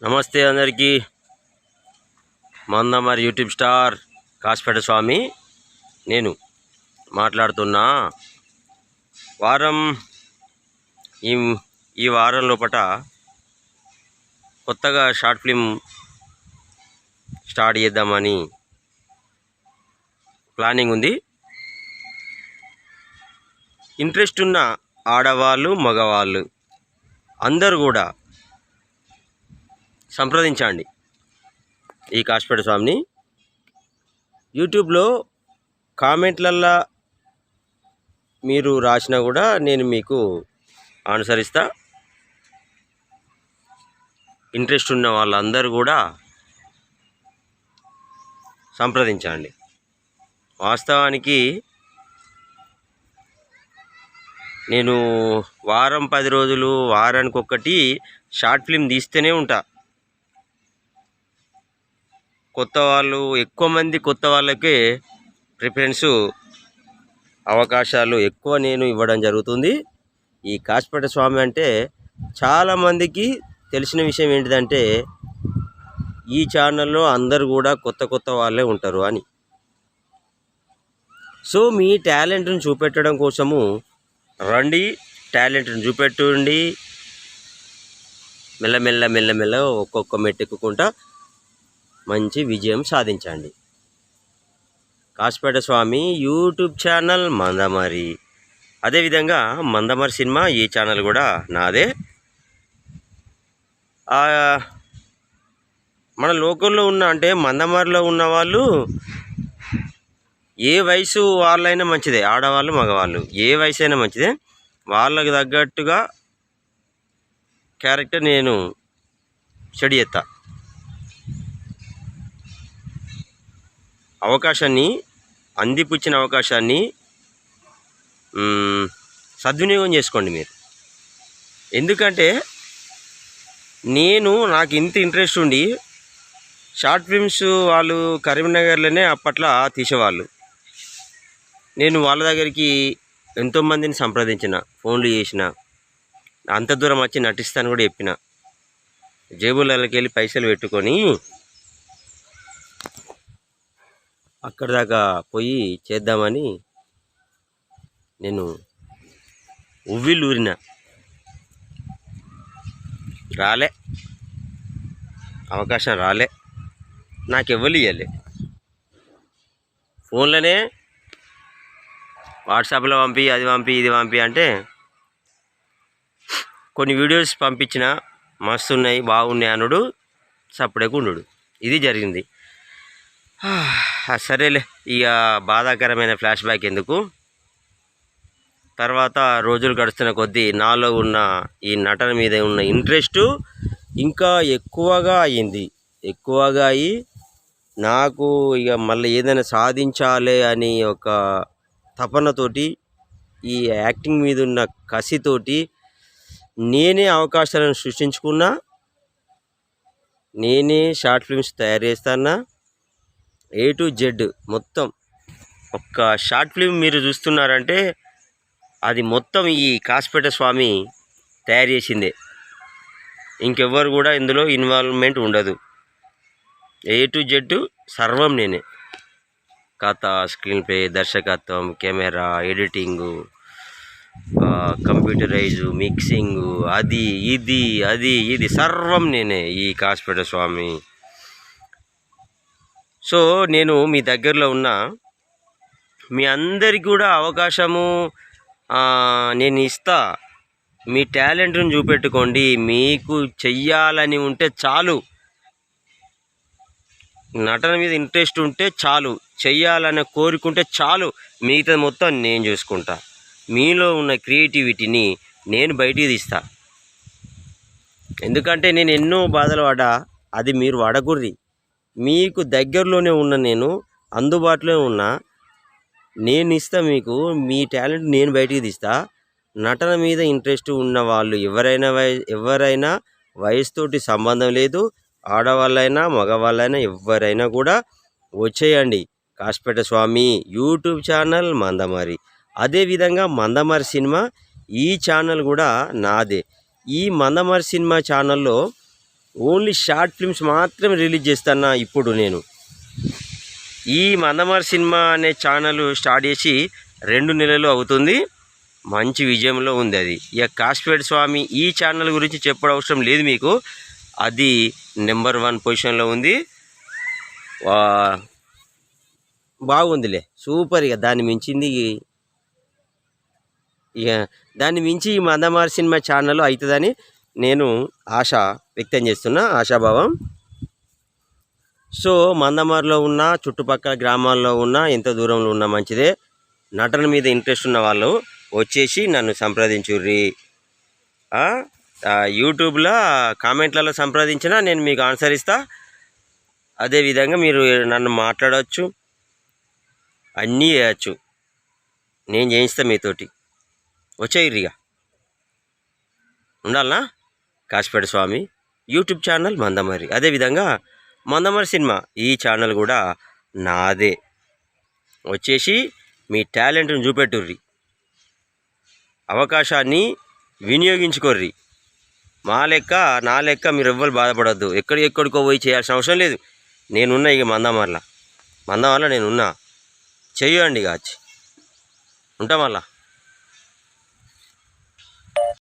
నమస్తే అందరికీ. Mandamarri YouTube star Kasipet స్వామి నేను మాట్లాడుతున్నా. వారం ఈ వారం లోపట కొత్తగా షార్ట్ ఫిల్మ్ స్టార్ట్ చేద్దామని ప్లానింగ్ ఉంది. ఇంట్రెస్ట్ ఉన్న ఆడవాళ్ళు మగవాళ్ళు అందరూ కూడా సంప్రదించండి ఈ కాసిపేట స్వామిని. యూట్యూబ్లో కామెంట్లల్లో మీరు రాసినా కూడా నేను మీకు అనుసరిస్తా. ఇంట్రెస్ట్ ఉన్న వాళ్ళందరూ కూడా సంప్రదించండి. వాస్తవానికి నేను వారం 10 రోజులు వారానికి ఒక్కటి షార్ట్ ఫిల్మ్ తీస్తూనే ఉంటా. ఎక్కువ మంది కొత్త వాళ్ళకే ప్రిఫరెన్సు అవకాశాలు ఎక్కువ నేను ఇవ్వడం జరుగుతుంది. ఈ కాసిపేట స్వామి అంటే చాలామందికి తెలిసిన విషయం ఏంటిదంటే ఈ ఛానల్లో అందరు కూడా కొత్త వాళ్ళే ఉంటారు అని. సో మీ టాలెంట్ను చూపెట్టడం కోసము రండి, టాలెంట్ను చూపెట్టండి. మెల్లమెల్ల ఒక్కొక్క మెట్టెక్కుకుంటా మంచి విజయం సాధించండి. కాసిపేట స్వామి యూట్యూబ్ ఛానల్ మందమరి, అదేవిధంగా మందమరి సినిమా ఈ ఛానల్ కూడా నాదే. మన లోకల్లో ఉన్న అంటే మందమరిలో ఉన్న వాళ్ళు ఏ వయసు వాళ్ళైనా మంచిదే, ఆడవాళ్ళు మగవాళ్ళు ఏ వయసు అయినా మంచిదే. వాళ్ళకి తగ్గట్టుగా క్యారెక్టర్ నేను స్టడీ చేస్తా. అందిపుచ్చిన అవకాశాన్ని సద్వినియోగం చేసుకోండి మీరు. ఎందుకంటే నాకు ఇంత ఇంట్రెస్ట్ ఉండి షార్ట్ ఫిల్మ్స్ వాళ్ళు కరీంనగర్లోనే అప్పట్లో తీసేవాళ్ళు. నేను వాళ్ళ దగ్గరికి ఎంతోమందిని సంప్రదించిన, ఫోన్లు చేసిన, అంత దూరం వచ్చి నటిస్తాను కూడా చెప్పిన. జేబులకి వెళ్ళి పైసలు పెట్టుకొని అక్కడి దాకా పోయి చేద్దామని నేను ఉవ్విళ్ళూరిన. అవకాశం రాలే, నాకెవ్వరు ఇవ్వలే. ఫోన్లోనే వాట్సాప్లో పంపి, అది పంపి, ఇది పంపి అంటే కొన్ని వీడియోస్ పంపించిన, మస్తున్నాయి, బాగున్నాయి అనుడు, సప్పుడేకుండు. ఇది జరిగింది. సరేలే, ఇక బాధాకరమైన ఫ్లాష్ బ్యాక్ ఎందుకు. తర్వాత రోజులు గడుస్తున్న కొద్దీ నాలో ఉన్న ఈ నటన మీద ఉన్న ఇంట్రెస్టు ఇంకా ఎక్కువగా అయ్యి నాకు ఇక మళ్ళీ ఏదైనా సాధించాలి అని ఒక తపనతోటి, ఈ యాక్టింగ్ మీద ఉన్న కసితోటి నేనే అవకాశాలను సృష్టించుకున్నా. నేనే షార్ట్ ఫిల్మ్స్ తయారు చేస్తానా. A to Z మొత్తం ఒక్క షార్ట్ ఫిల్మ్ మీరు చూస్తున్నారంటే అది మొత్తం ఈ కాసిపేట స్వామి తయారు చేసిందే. ఇంకెవ్వరు కూడా ఇందులో ఇన్వాల్వ్మెంట్ ఉండదు. A to Z సర్వం నేనే. కథ, స్క్రీన్ ప్లే, దర్శకత్వం, కెమెరా, ఎడిటింగు, కంప్యూటరైజు, మిక్సింగు, అది ఇది సర్వం నేనే ఈ కాసిపేట స్వామి. సో నేను మీ దగ్గరలో ఉన్న మీ అందరికీ కూడా అవకాశము నేను ఇస్తా. మీ టాలెంట్ను చూపెట్టుకోండి. మీకు చెయ్యాలని ఉంటే చాలు, నటన మీద ఇంట్రెస్ట్ ఉంటే చాలు, చెయ్యాలనే కోరుకుంటే చాలు, మిగతా మొత్తం నేను చూసుకుంటా. మీలో ఉన్న క్రియేటివిటీని నేను బయటికి తీస్తా. ఎందుకంటే నేను ఎన్నో బాధలు పడ్డా, అది మీరు పడకూడదు. మీకు దగ్గరలోనే ఉన్న నేను, అందుబాటులో ఉన్నా, నేను ఇస్తా మీకు. మీ టాలెంట్ నేను బయటికి తీస్తా. నటన మీద ఇంట్రెస్ట్ ఉన్న వాళ్ళు ఎవరైనా వయసుతోటి సంబంధం లేదు, ఆడవాళ్ళైనా మగవాళ్ళైనా ఎవరైనా కూడా వచ్చేయండి. కాసిపేట స్వామి యూట్యూబ్ ఛానల్ మందమరి, అదేవిధంగా మందమరి సినిమా ఈ ఛానల్ కూడా నాదే. ఈ మందమరి సినిమా ఛానల్లో ఓన్లీ షార్ట్ ఫిల్మ్స్ మాత్రమే రిలీజ్ చేస్తాను ఇప్పుడు నేను. ఈ మందమారి సినిమా అనే ఛానల్ స్టార్ట్ చేసి 2 నెలలు అవుతుంది. మంచి విజయంలో ఉంది అది. ఇక కాశీపేట స్వామి ఈ ఛానల్ గురించి చెప్పడం అవసరం లేదు మీకు, అది నెంబర్ 1 పొజిషన్లో ఉంది. బాగుందిలే, సూపర్. ఇక దాన్ని మించింది, ఇక దాన్ని మించి ఈ మందమారి సినిమా ఛానల్ అవుతుందని నేను ఆశ వ్యక్తం చేస్తున్నా, ఆశాభావం. సో మందమారిలో ఉన్న చుట్టుపక్కల గ్రామాల్లో ఉన్న ఎంత దూరంలో ఉన్న మంచిదే. నటన మీద ఇంట్రెస్ట్ ఉన్న వాళ్ళు వచ్చేసి నన్ను సంప్రదించుర్రి. యూట్యూబ్లో కామెంట్లలో సంప్రదించినా నేను మీకు ఆన్సర్ ఇస్తా. అదేవిధంగా మీరు నన్ను మాట్లాడవచ్చు, అన్నీ చేయచ్చు, నేను చేయిస్తా మీతోటి. వచ్చేయిర్రిగా ఉండాలనా? కాశీపేట స్వామి యూట్యూబ్ ఛానల్ మందమారి, అదేవిధంగా మందమారి సినిమా ఈ ఛానల్ కూడా నాదే. వచ్చేసి మీ టాలెంట్ని చూపెట్టుర్రి, అవకాశాన్ని వినియోగించుకోర్రి. నా లెక్క మీరు ఎవ్వరు బాధపడద్దు. ఎక్కడికో పోయి చేయాల్సిన అవసరం లేదు. నేనున్నా ఇక మందమారిలో నేనున్నా. చెయ్యండి కాచి ఉంటాం. మళ్ళా